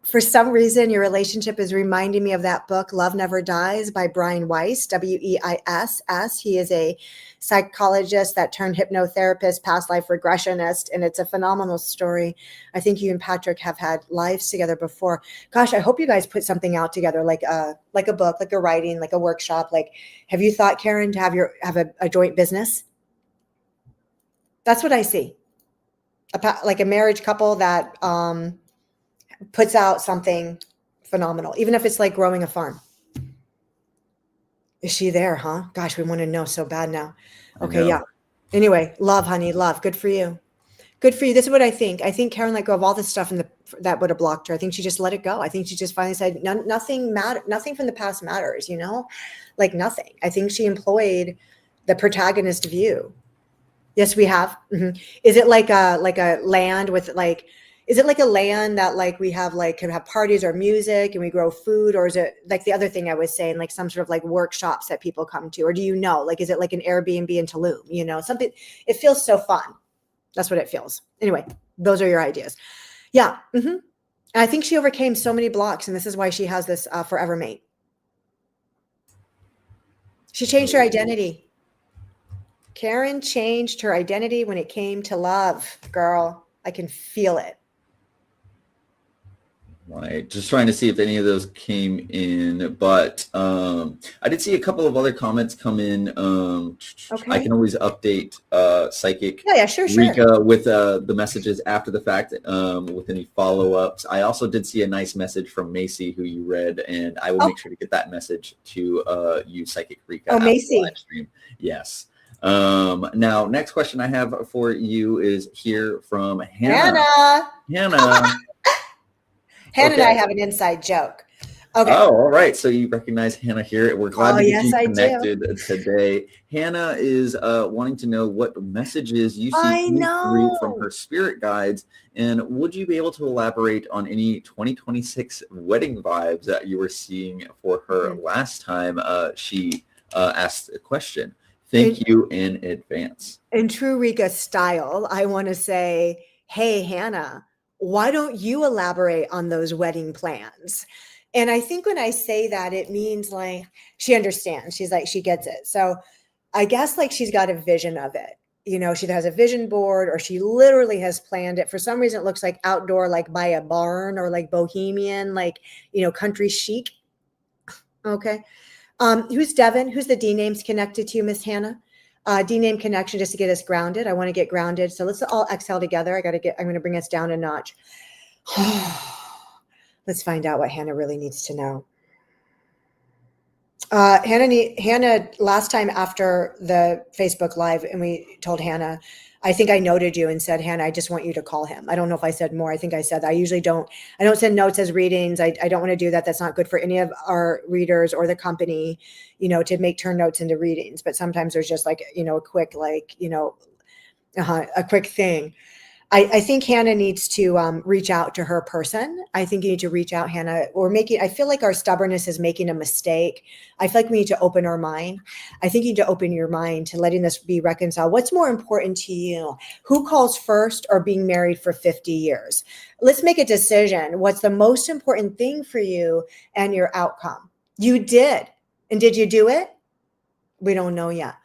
For some reason, your relationship is reminding me of that book, Love Never Dies by Brian Weiss, Weiss. He is a psychologist that turned hypnotherapist, past life regressionist, and it's a phenomenal story. I think you and Patrick have had lives together before. Gosh, I hope you guys put something out together, like a book, like a writing, like a workshop. Like, have you thought, Karen, to have a joint business? That's what I see. Like a marriage couple that puts out something phenomenal, even if it's like growing a farm. Is she there, huh? Gosh, we want to know so bad now. Okay, yeah. Anyway, love, honey, love. Good for you. Good for you. This is what I think. I think Karen let go of all this stuff that would have blocked her. I think she just let it go. I think she just finally said, nothing from the past matters, like nothing. I think she employed the protagonist view. Yes, we have. Mm-hmm. Is it like a land with like, is it like a land that like we have like can have parties or music and we grow food, or is it like the other thing I was saying, like some sort of like workshops that people come to, or do you know, like, is it like an Airbnb in Tulum, something, it feels so fun. That's what it feels. Anyway, those are your ideas. Yeah. Mm-hmm. And I think she overcame so many blocks, and this is why she has this forever mate. She changed her identity. Karen changed her identity when it came to love, girl. I can feel it. Right. Just trying to see if any of those came in, but I did see a couple of other comments come in. Okay. I can always update Psychic Rika with the messages after the fact with any follow-ups. I also did see a nice message from Macy who you read, and I will make sure to get that message to you, Psychic Rika. Oh, Macy. Live stream. Yes. Now, next question I have for you is here from Hannah. Hannah. Hannah and I have an inside joke. Okay. Oh, all right. So you recognize Hannah here. We're glad to get you connected today. Hannah is wanting to know what messages you see through from her spirit guides, and would you be able to elaborate on any 2026 wedding vibes that you were seeing for her last time she asked a question? Thank you in advance. In true Rika style, I want to say, hey, Hannah, why don't you elaborate on those wedding plans? And I think when I say that, it means like she understands. She's like, she gets it. So I guess like she's got a vision of it. She has a vision board, or she literally has planned it. For some reason, it looks like outdoor, like by a barn, or like bohemian, like, country chic. Okay. Who's Devin? Who's the D names connected to you, Miss Hannah? D name connection, just to get us grounded. I want to get grounded. So let's all exhale together. I'm going to bring us down a notch. Let's find out what Hannah really needs to know. Hannah, last time after the Facebook Live, and we told Hannah, I think I noted you and said, Hannah, I just want you to call him. I don't know if I said more. I think I said, I don't send notes as readings. I don't want to do that. That's not good for any of our readers or the company, to turn notes into readings. But sometimes there's just like, a quick, a quick thing. I think Hannah needs to reach out to her person. I think you need to reach out, Hannah, I feel like our stubbornness is making a mistake. I feel like we need to open our mind. I think you need to open your mind to letting this be reconciled. What's more important to you? Who calls first, or being married for 50 years? Let's make a decision. What's the most important thing for you and your outcome? You did. And did you do it? We don't know yet.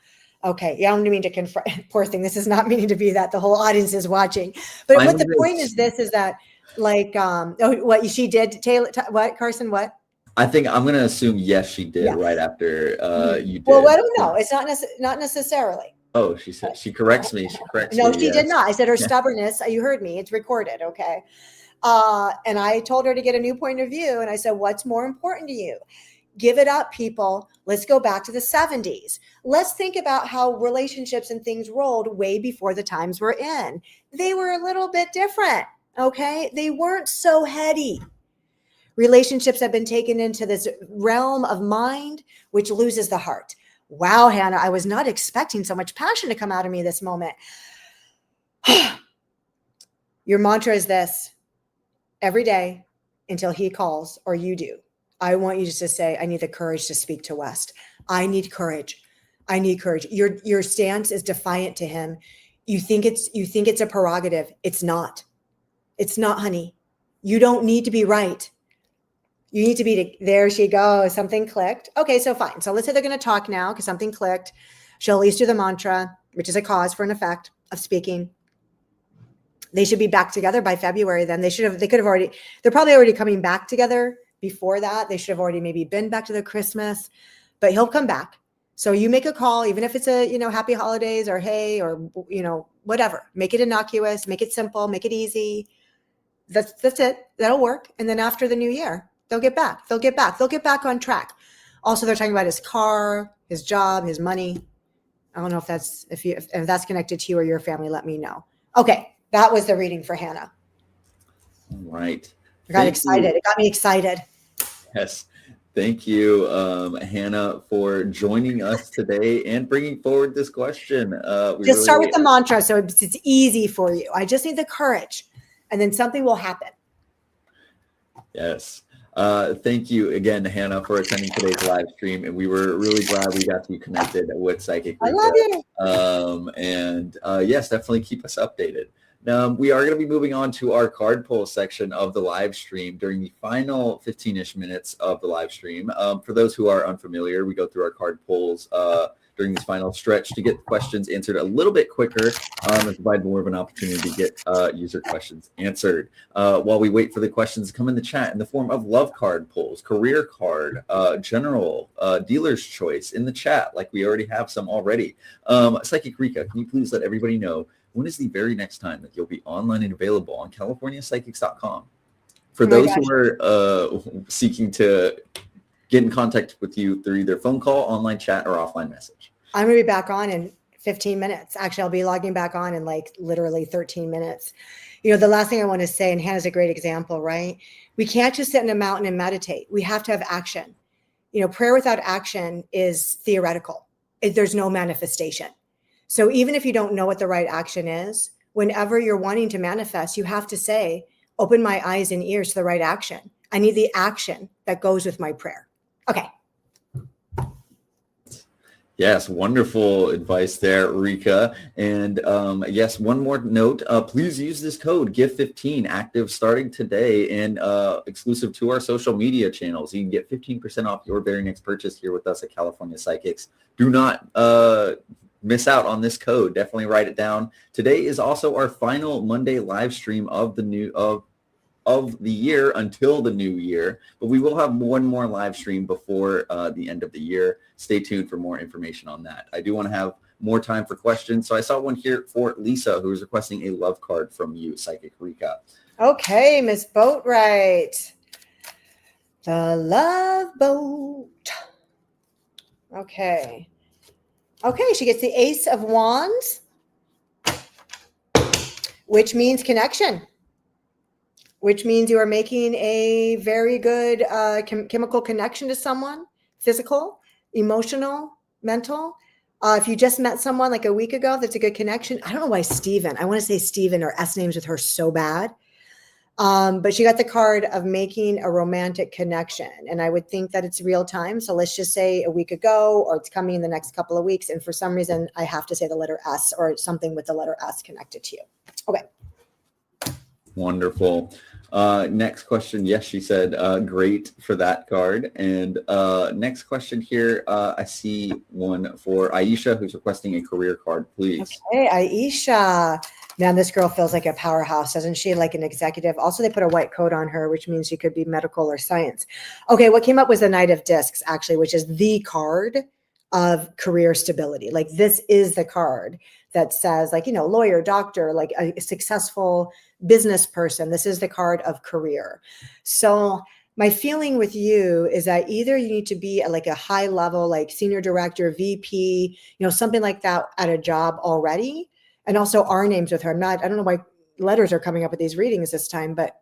Okay. Yeah, I don't mean to confront. Poor thing. This is not meaning to be that. The whole audience is watching. But what the point is that what she did, Taylor, what, Carson, what? I think I'm going to assume yes, she did right after you did. Well, I don't know. It's not necessarily. Oh, she said, she corrects me. She corrects No, me. she did not. I said her stubbornness. You heard me. It's recorded. Okay. And I told her to get a new point of view. And I said, what's more important to you? Give it up, people. Let's go back to the 70s. Let's think about how relationships and things rolled way before the times we're in. They were a little bit different, okay? They weren't so heady. Relationships have been taken into this realm of mind, which loses the heart. Wow, Hannah, I was not expecting so much passion to come out of me this moment. Your mantra is this: every day until he calls or you do. I want you just to say, I need the courage to speak to West. I need courage. I need courage. Your stance is defiant to him. You think it's a prerogative. It's not. It's not, honey. You don't need to be right. You need to be there she goes. Something clicked. Okay, so fine. So let's say they're going to talk now because something clicked. She'll at least do the mantra, which is a cause for an effect of speaking. They should be back together by February. Then they're probably already coming back together. Before that, they should have already maybe been back to the Christmas, but he'll come back. So you make a call, even if it's a, happy holidays or hey, or, whatever, make it innocuous, make it simple, make it easy. That's it. That'll work. And then after the new year, they'll get back. They'll get back on track. Also, they're talking about his car, his job, his money. I don't know if that's connected to you or your family, let me know. Okay. That was the reading for Hannah. All right. I got excited. It got me excited. Yes. Thank you, Hannah, for joining us today and bringing forward this question. Just start with the mantra so it's easy for you. I just need the courage, and then something will happen. Yes. Thank you again, Hannah, for attending today's live stream. And we were really glad we got you connected with Psychic Rika. I love you. Yes, definitely keep us updated. We are going to be moving on to our card pull section of the live stream during the final 15-ish minutes of the live stream. For those who are unfamiliar, we go through our card pulls during this final stretch to get questions answered a little bit quicker and provide more of an opportunity to get user questions answered. While we wait for the questions to come in the chat in the form of love card pulls, career card, general, dealer's choice in the chat, like we already have some already. Psychic Rika, can you please let everybody know when is the very next time that you'll be online and available on CaliforniaPsychics.com? For those who are seeking to get in contact with you through either phone call, online chat, or offline message. I'm going to be back on in 15 minutes. Actually, I'll be logging back on in literally 13 minutes. The last thing I want to say, and Hannah's a great example, right? We can't just sit in a mountain and meditate. We have to have action. Prayer without action is theoretical. There's no manifestation. So even if you don't know what the right action is, whenever you're wanting to manifest, you have to say, open my eyes and ears to the right action. I need the action that goes with my prayer. Okay. Yes, wonderful advice there, Rika. And yes, one more note, please use this code GIFT15 active starting today and exclusive to our social media channels. You can get 15% off your very next purchase here with us at California Psychics. Do not miss out on this code. Definitely write it down. Today is also our final Monday live stream of the year until the new year, but we will have one more live stream before the end of the year. Stay tuned for more information on that. I do want to have more time for questions. So I saw one here for Lisa, who is requesting a love card from you, Psychic Rika. Okay, Miss Boatwright. The Love Boat. Okay, she gets the Ace of Wands. which means connection, which means you are making a very good chemical connection to someone, physical, emotional, mental. If you just met someone like a week ago, that's a good connection. I don't know why Steven, I want to say Steven or S names with her so bad. But she got the card of making a romantic connection. And I would think that it's real time. So let's just say a week ago, or it's coming in the next couple of weeks. And for some reason, I have to say the letter S or something with the letter S connected to you. Okay. Wonderful. Next question. Yes, she said, great for that card. And next question here, I see one for Aisha, who's requesting a career card, please. Okay, Aisha. Man, this girl feels like a powerhouse, doesn't she? Like an executive. Also, they put a white coat on her, which means she could be medical or science. Okay, what came up was the Knight of Discs, actually, which is the card of career stability. Like this is the card that says, like, lawyer, doctor, like a successful business person. This is the card of career. So my feeling with you is that either you need to be at like a high level, like senior director, VP, something like that at a job already. And also our names with her. I don't know why letters are coming up with these readings this time, but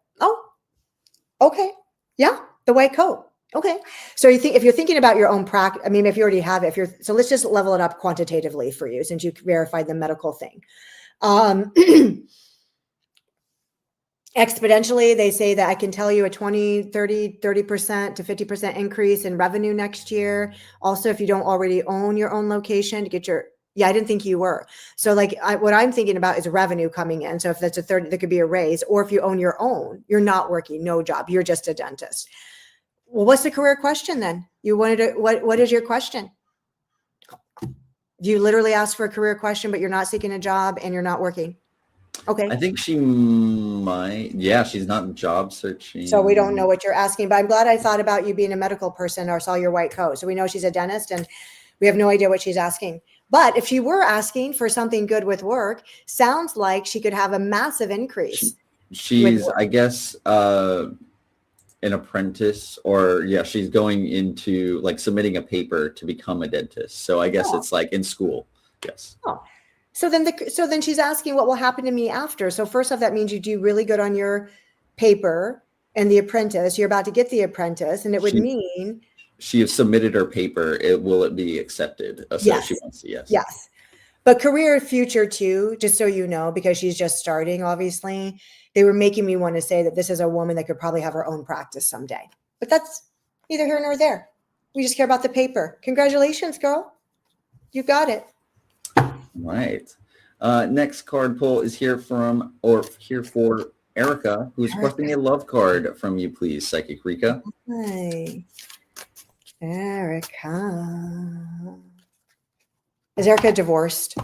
okay. Yeah, the white coat. Okay. So if you're thinking about your own practice, I mean, if you already have it, so let's just level it up quantitatively for you since you verified the medical thing. Exponentially, they say that I can tell you a 30% to 50% increase in revenue next year. Also, if you don't already own your own location to get I didn't think you were. So like what I'm thinking about is revenue coming in. So if that's a 30, that could be a raise, or if you own your own, you're not working, no job, you're just a dentist. Well, what's the career question then? You wanted to, what is your question? You literally asked for a career question, but you're not seeking a job and you're not working. Okay. I think she might. Yeah, she's not job searching. So we don't know what you're asking, but I'm glad I thought about you being a medical person or saw your white coat. So we know she's a dentist and we have no idea what she's asking. But if she were asking for something good with work, sounds like she could have a massive increase. She's, I guess, an apprentice, or she's going into like submitting a paper to become a dentist. So I guess it's like in school. Yes. Oh. So then she's asking what will happen to me after. So first off, that means you do really good on your paper and the apprentice. You're about to get the apprentice, and it would mean she has submitted her paper. Will it be accepted? So yes. She wants to, yes. Yes. But career future too, just so you know, because she's just starting, obviously, they were making me want to say that this is a woman that could probably have her own practice someday. But that's neither here nor there. We just care about the paper. Congratulations, girl. You got it. Right. Next card pull is here for Erica, who's requesting a love card from you, please, Psychic Rika. Hi. Erica. Is Erica divorced?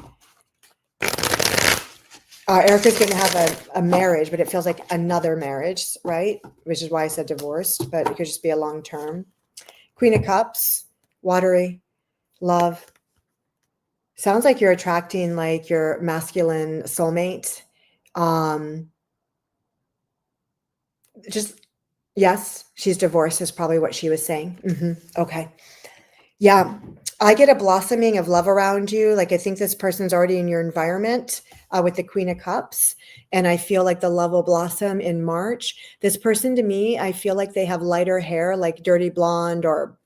Erica's going to have a marriage, but it feels like another marriage, right? Which is why I said divorced, but it could just be a long term. Queen of Cups, watery, love. Sounds like you're attracting like your masculine soulmate. Yes, she's divorced is probably what she was saying. Okay. Yeah. I get a blossoming of love around you. Like I think this person's already in your environment with the Queen of Cups. And I feel like the love will blossom in March. This person to me, I feel like they have lighter hair, like dirty blonde or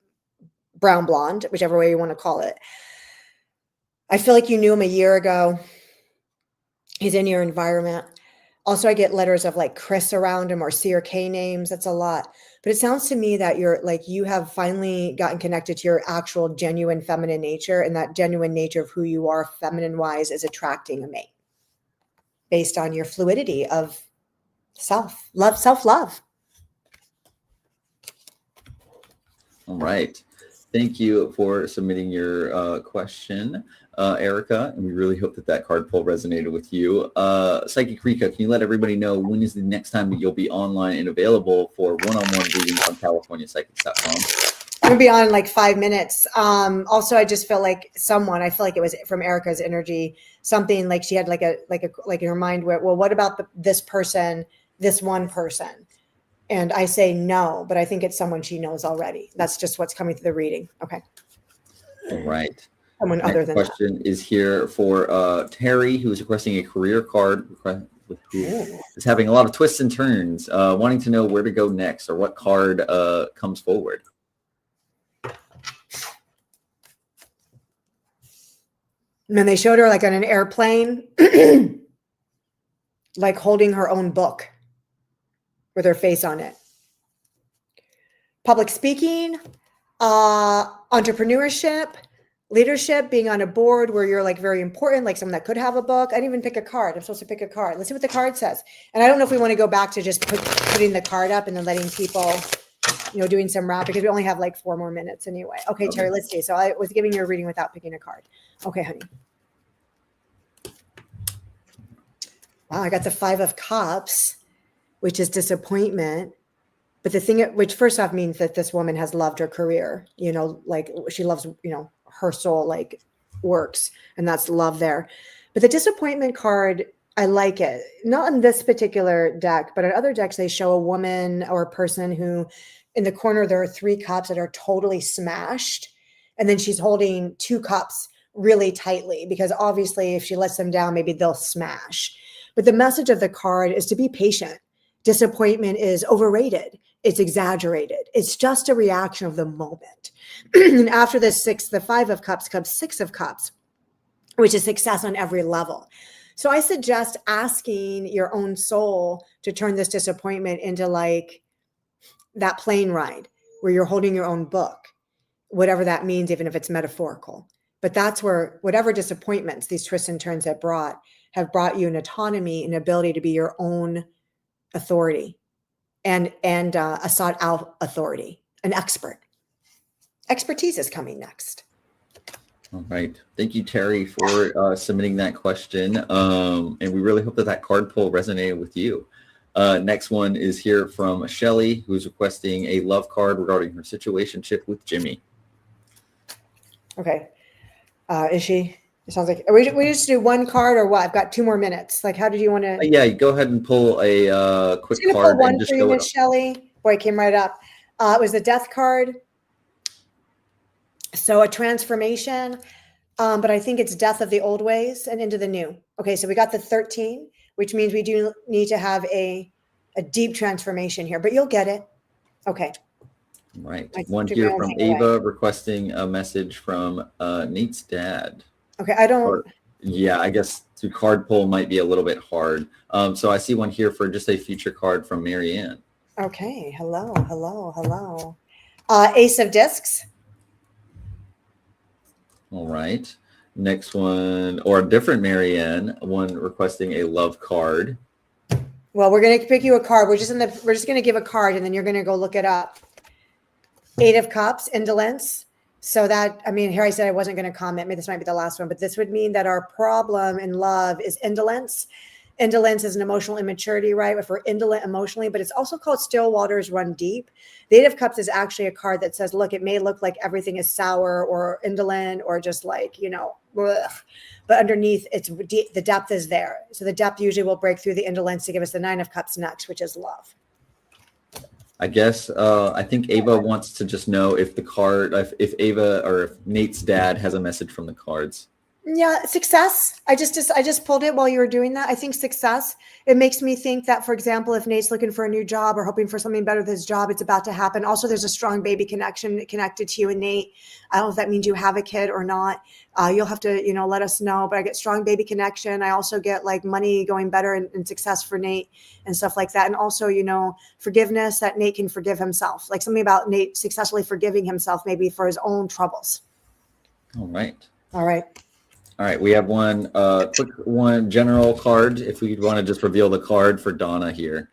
brown blonde, whichever way you want to call it. I feel like you knew him a year ago. He's in your environment. Also, I get letters of like Chris around him or C or K names. That's a lot. But it sounds to me that you have finally gotten connected to your actual genuine feminine nature, and that genuine nature of who you are feminine wise is attracting a mate based on your fluidity of self-love. All right. Thank you for submitting your question, Erica, and we really hope that card pull resonated with you. Psychic Rika, can you let everybody know when is the next time that you'll be online and available for one-on-one readings on CaliforniaPsychics.com? I'm gonna be on in like 5 minutes. Also, I just felt like I feel like it was from Erica's energy, something like she had like in her mind where, well, what about this person, this one person? And I say no, but I think it's someone she knows already. That's just what's coming through the reading. Okay. All right. Someone other than question is here for Terry, who is requesting a career card with who is having a lot of twists and turns, wanting to know where to go next or what card comes forward. And then they showed her like on an airplane, like holding her own book with her face on it. Public speaking, entrepreneurship, leadership, being on a board where you're like very important, like someone that could have a book. I didn't even pick a card. I'm supposed to pick a card. Let's see what the card says. And I don't know if we want to go back to just putting the card up and then letting people, doing some rap, because we only have like 4 more minutes anyway. Okay, Terry, let's see. So I was giving you a reading without picking a card. Okay, honey. Wow, I got the 5 of Cups, which is disappointment. But the thing, which first off means that this woman has loved her career, like she loves, her soul like works, and that's love there. But the disappointment card, I like it. Not in this particular deck, but in other decks, they show a woman or a person who in the corner, there are 3 cups that are totally smashed. And then she's holding 2 cups really tightly, because obviously if she lets them down, maybe they'll smash. But the message of the card is to be patient. Disappointment is overrated. It's exaggerated. It's just a reaction of the moment. And after the 5 of Cups comes 6 of Cups, which is success on every level. So I suggest asking your own soul to turn this disappointment into like that plane ride where you're holding your own book, whatever that means, even if it's metaphorical. But that's where whatever disappointments, these twists and turns have brought you an autonomy and ability to be your own authority and a sought out authority, an expert. Expertise is coming next. All right. Thank you, Terry, for submitting that question. And we really hope that card pull resonated with you. Next one is here from Shelly, who's requesting a love card regarding her situationship with Jimmy. Okay. Is she? It sounds like we just do one card or what? I've got 2 more minutes. Like, how did you want to? Yeah, go ahead and pull a quick card. Pull one for you, Miss Shelly. Boy, it came right up. It was the Death card. So a transformation, but I think it's death of the old ways and into the new. Okay, so we got the 13, which means we do need to have a deep transformation here, but you'll get it. Okay. Right. One here from Ava requesting a message from Nate's dad. Okay, I don't. Yeah, I guess to card pull might be a little bit hard. So I see one here for just a future card from Marianne. Okay. Hello. Ace of Discs. All right. Next one, or a different Marianne, one requesting a love card. Well, we're going to pick you a card. We're just going to give a card, and then you're going to go look it up. 8 of Cups, indolence. So that, here I said I wasn't going to comment. Maybe this might be the last one, but this would mean that our problem in love is indolence. Indolence is an emotional immaturity, right? If we're indolent emotionally, but it's also called still waters run deep. The 8 of Cups is actually a card that says, look, it may look like everything is sour or indolent or just like, ugh. But underneath it's deep, the depth is there. So the depth usually will break through the indolence to give us the 9 of Cups next, which is love. I guess I think Ava wants to just know if the card, if Ava or if Nate's dad has a message from the cards. Yeah, success. I just pulled it while you were doing that. I think success. It makes me think that, for example, if Nate's looking for a new job or hoping for something better with his job, it's about to happen. Also, there's a strong baby connection connected to you and Nate. I don't know if that means you have a kid or not. You'll have to, let us know. But I get strong baby connection. I also get like money going better and success for Nate and stuff like that. And also, forgiveness, that Nate can forgive himself. Like something about Nate successfully forgiving himself, maybe for his own troubles. All right. All right, we have one quick one general card. If we want to just reveal the card for Donna here.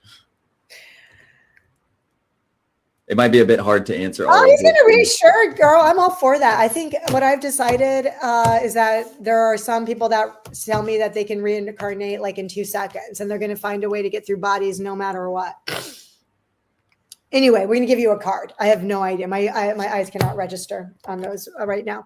It might be a bit hard to answer. Oh, he's going to read. Sure, girl. I'm all for that. I think what I've decided is that there are some people that tell me that they can reincarnate like in 2 seconds, and they're going to find a way to get through bodies no matter what. Anyway, we're going to give you a card. I have no idea. My eyes cannot register on those right now.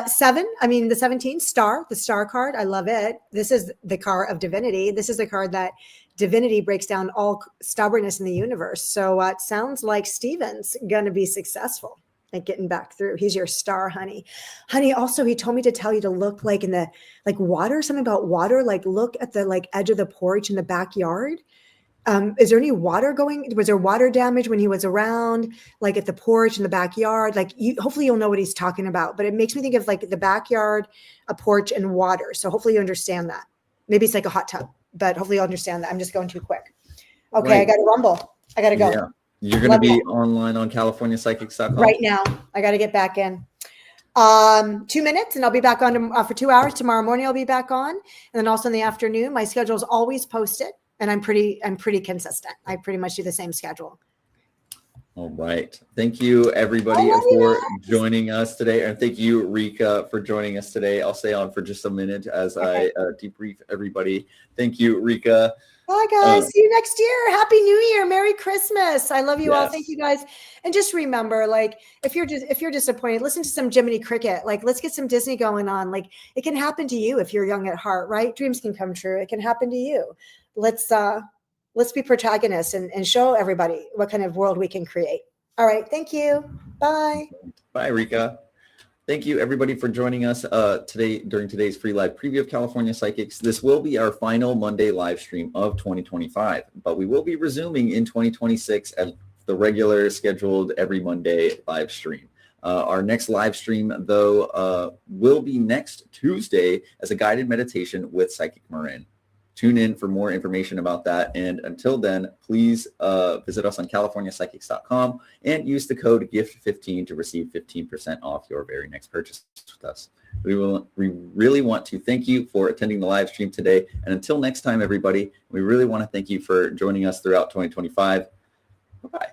7, the 17, star, the star card. I love it. This is the card of divinity. This is the card that divinity breaks down all stubbornness in the universe. So it sounds like Steven's going to be successful. like getting back through. He's your star, honey. Honey, also, he told me to tell you to look like in the like water, something about water, like look at the like edge of the porch in the backyard. Is there any water going? Was there water damage when he was around, like at the porch in the backyard? Like hopefully you'll know what he's talking about, but it makes me think of like the backyard, a porch and water. So hopefully you understand that. Maybe it's like a hot tub, but hopefully you'll understand that. I'm just going too quick. Okay. Right. I got to rumble. I got to go. Yeah. You're going to be online on CaliforniaPsychics.com right now. I got to get back in. 2 minutes and I'll be back on for 2 hours. Tomorrow morning I'll be back on. And then also in the afternoon, my schedule is always posted and I'm pretty consistent. I pretty much do the same schedule. All right. Thank you everybody for joining us today. And thank you, Rika, for joining us today. I'll stay on for just a minute as I debrief everybody. Thank you, Rika. Bye guys. See you next year. Happy New Year. Merry Christmas. I love you all. Thank you guys. And just remember, like, if you're disappointed, listen to some Jiminy Cricket. Like, let's get some Disney going on. Like, it can happen to you if you're young at heart, right? Dreams can come true. It can happen to you. Let's be protagonists and show everybody what kind of world we can create. All right. Thank you. Bye. Bye, Rika. Thank you, everybody, for joining us today during today's free live preview of California Psychics. This will be our final Monday live stream of 2025, but we will be resuming in 2026 at the regular scheduled every Monday live stream. Our next live stream, though, will be next Tuesday as a guided meditation with Psychic Marin. Tune in for more information about that. And until then, please visit us on CaliforniaPsychics.com and use the code GIFT15 to receive 15% off your very next purchase with us. We really want to thank you for attending the live stream today. And until next time, everybody, we really want to thank you for joining us throughout 2025. Bye-bye.